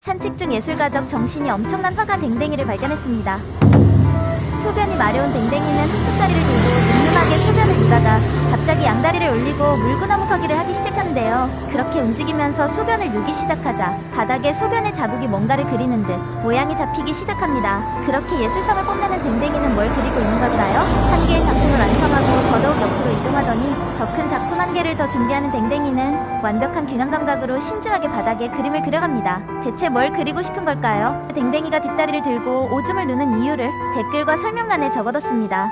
산책 중 예술가적 정신이 엄청난 화가 댕댕이를 발견했습니다. 소변이 마려운 댕댕이는 한쪽 다리를 들고 늠름하게 소변을 누다가 갑자기 양다리를 올리고 물구나무 서기를 하기 시작하는데요. 그렇게 움직이면서 소변을 누기 시작하자 바닥에 소변의 자국이 뭔가를 그리는 듯 모양이 잡히기 시작합니다. 그렇게 예술성을 뽐내는 댕댕이는 뭘 그리고 있는 걸까요? 한 개의 작품을 완성하고 더더욱 옆으로 이동하더니 더 큰 작품 한 개를 더 준비하는 댕댕이는 완벽한 균형 감각으로 신중하게 바닥에 그림을 그려갑니다. 대체 뭘 그리고 싶은 걸까요? 댕댕이가 뒷다리를 들고 오줌을 누는 이유를 댓글과 설명란에 적어뒀습니다.